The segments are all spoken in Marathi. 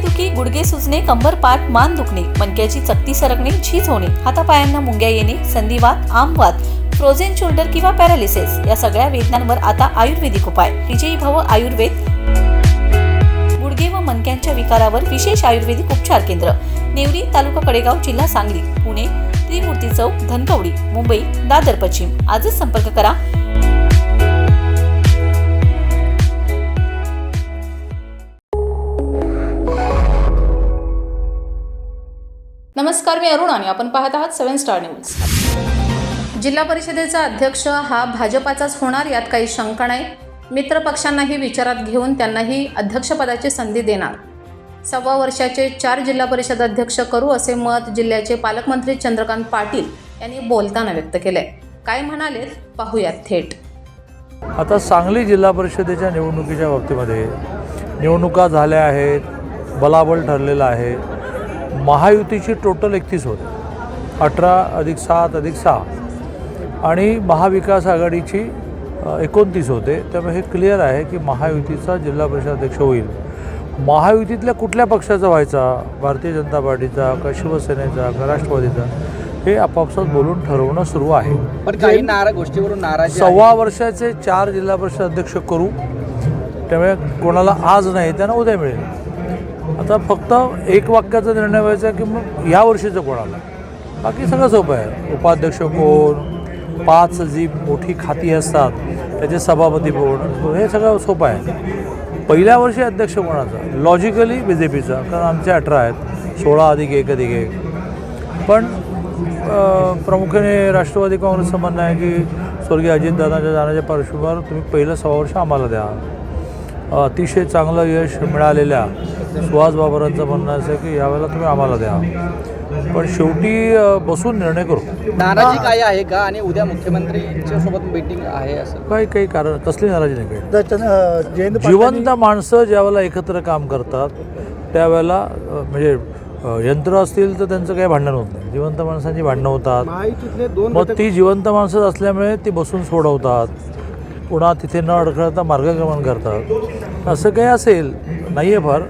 पाठदुखी, गुडघे सुजणे, कंबर पाठ, मान दुखणे, मणक्याची चकती सरकणे, झीज होणे, हातापायांना मुंग्या येणे, संधिवात, आमवात, फ्रोझन शोल्डर किंवा पॅरालिसिस या सगळ्या वेदनांवर आता आयुर्वेदिक उपाय. विजयी भव आयुर्वेद. गुडघे व मणक्यांच्या विकारावर विशेष आयुर्वेदिक उपचार केंद्र. नेवरी, तालुका कडेगाव, जिल्हा सांगली. पुणे त्रिमूर्ती चौक, धनकवडी. मुंबई दादर पश्चिम. आजच संपर्क करा. नमस्कार, मी अरुण आणि आपण पाहत आहात 7 स्टार न्यूज. जिल्हा परिषदेचा अध्यक्ष हा भाजपाचाच होणार यात काही शंका नाही. मित्र पक्षांनाही विचारात घेऊन त्यांनाही अध्यक्षपदाची संधी देणार. 1.25 वर्षाचे 4 जिल्हा परिषद अध्यक्ष करू असे मत जिल्ह्याचे पालकमंत्री चंद्रकांत पाटील यांनी बोलताना व्यक्त केले. काय म्हणाले पाहूयात थेट. आता सांगली जिल्हा परिषदेच्या निवडणुकीच्या बाबतीमध्ये निवडणुका झाल्या आहेत, बलाबल ठरलेलं आहे. महायुतीची टोटल 31 होते, 18 + 7 + 6 आणि महाविकास आघाडीची 29 होते. त्यामुळे हे क्लिअर आहे की महायुतीचा जिल्हा परिषद अध्यक्ष होईल. महायुतीतल्या कुठल्या पक्षाचा व्हायचा, भारतीय जनता पार्टीचा का शिवसेनेचा का राष्ट्रवादीचा, हे आपापसात बोलून ठरवणं सुरू आहे. पण काही गोष्टीवरून नाराजी 1.25 वर्षाचे 4 जिल्हा परिषद अध्यक्ष करू, त्यामुळे कोणाला आज नाही त्यांना उद्या मिळेल. आता फक्त एक वाक्याचा निर्णय व्हायचा की मग ह्या वर्षीचं कोणाला, बाकी सगळं सोपं आहे. उपाध्यक्ष कोण, 5 जी मोठी खाती असतात त्याचे सभापती कोण, हे सगळं सोपं आहे. पहिल्या वर्षी अध्यक्ष कोणाचा, लॉजिकली BJPचा, कारण आमचे 18 आहेत, 16 + 1 + 1. पण प्रामुख्याने राष्ट्रवादी काँग्रेसचं म्हणणं आहे की स्वर्गीय अजितदादांच्या जाण्याच्या पार्श्वभूमीवर तुम्ही पहिलं 1.25 वर्ष आम्हाला द्या. अतिशय चांगलं यश मिळालेल्या सुहास बाबरांचं म्हणणं असं आहे की यावेळेला तुम्ही आम्हाला द्या. पण शेवटी बसून निर्णय करू. नाराजी काय आहे का आणि उद्या मुख्यमंत्र्यांच्या सोबत मीटिंग आहे असं काही कारण तसली नाराजी नाही. काही जिवंत माणसं ज्यावेळेला एकत्र काम करतात त्यावेळेला म्हणजे यंत्र असतील तर त्यांचं काही भांडण होत नाही. जिवंत माणसांची भांडणं होतात, मग ती जिवंत माणसं असल्यामुळे ती बसून सोडवतात, पुन्हा तिथे न अडखळता मार्गक्रमण करतात. असं काही असेल नाही आहे फार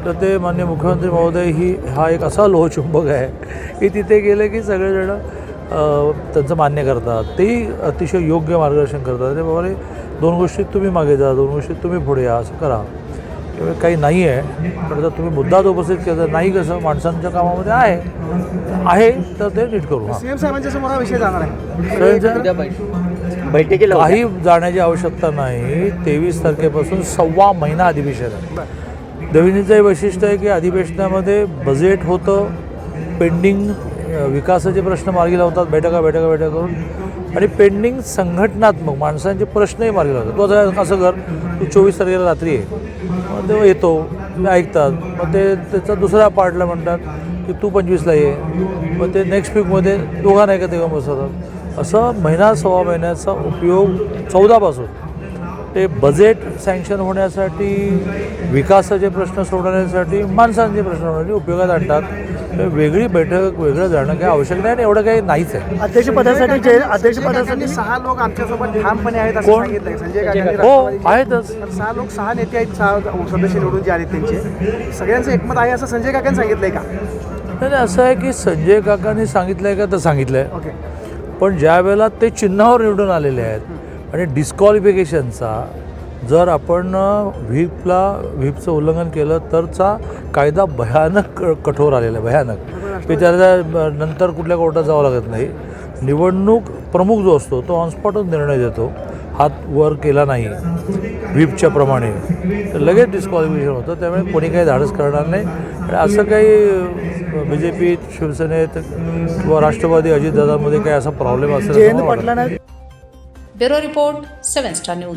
तर ते माननीय मुख्यमंत्री महोदय हा एक असा लोहचुंबक आहे की तिथे गेले की सगळेजण त्यांचं मान्य करतात. तेही अतिशय योग्य मार्गदर्शन करतात. ते बाबा 2 गोष्टीत तुम्ही मागे जा, 2 गोष्टीत तुम्ही पुढे या, असं करा. त्यामुळे काही नाही आहे. पण जर तुम्ही मुद्दाच उपस्थित केला नाही, कसं माणसांच्या कामामध्ये आहे तर ते नीट करू. सीएम साहेबांच्या समोर हा विषय जाणार आहे. बैठकीला काही जाण्याची आवश्यकता नाही. 23 तारखेपासून 1.25 महिना अधिवेशन आहे. देवेंद्रचंही वैशिष्ट्य आहे की अधिवेशनामध्ये बजेट होतं, पेंडिंग विकासाचे प्रश्न मार्गी लावतात, बैठका करून, आणि पेंडिंग संघटनात्मक माणसांचे प्रश्नही मार्गी लावतात. तू असं कर, तू 24 तारखेला रात्री आहे, मग तेव्हा येतो, ते ऐकतात. मग ते त्याचा दुसऱ्या पार्टला म्हणतात की तू 25ला ये, मग ते नेक्स्ट वीकमध्ये दोघांना का तेव्हा बसवतात. असं 1.25 महिन्याचा उपयोग 14 पासून ते बजेट सँक्शन होण्यासाठी, विकासाचे प्रश्न सोडवण्यासाठी, माणसांचे प्रश्न सोडवण्यासाठी उपयोगात आणतात. वेगळी बैठक, वेगळं जाणं काही आवश्यक नाही आणि एवढं काही नाहीच आहे. अध्यक्षपदासाठी 6 लोक आमच्यासोबत ठामपणे आहेत असं सांगितलंय संजय काकांनी. हो आहेतच. 6 लोक, 6 नेते आहेत, 6 सदस्य निवडून जे आले त्यांचे सगळ्यांचं एकमत आहे असं संजय काकांनी सांगितलंय का? नाही, असं आहे की संजय काकांनी सांगितलंय का तर सांगितलंय. ओके. पण ज्या वेळेला ते चिन्हावर निवडून आलेले आहेत आणि डिस्क्वालिफिकेशनचा जर आपण व्हीपचं उल्लंघन केलं तरचा कायदा भयानक कठोर आलेला आहे, भयानक. की त्याच्या नंतर कुठल्या कोर्टात जावं लागत नाही. निवडणूक प्रमुख जो असतो तो ऑनस्पॉटच निर्णय देतो. हात वर केला नाही व्हीपच्या प्रमाणे तर लगेच डिस्क्वालिफिकेशन होतं. त्यामुळे कोणी काही धाडस करणार नाही. आणि असं काही BJP, शिवसेनेत किंवा राष्ट्रवादी अजितदादांमध्ये काही असा प्रॉब्लेम असेल. Bureau report 7 star news.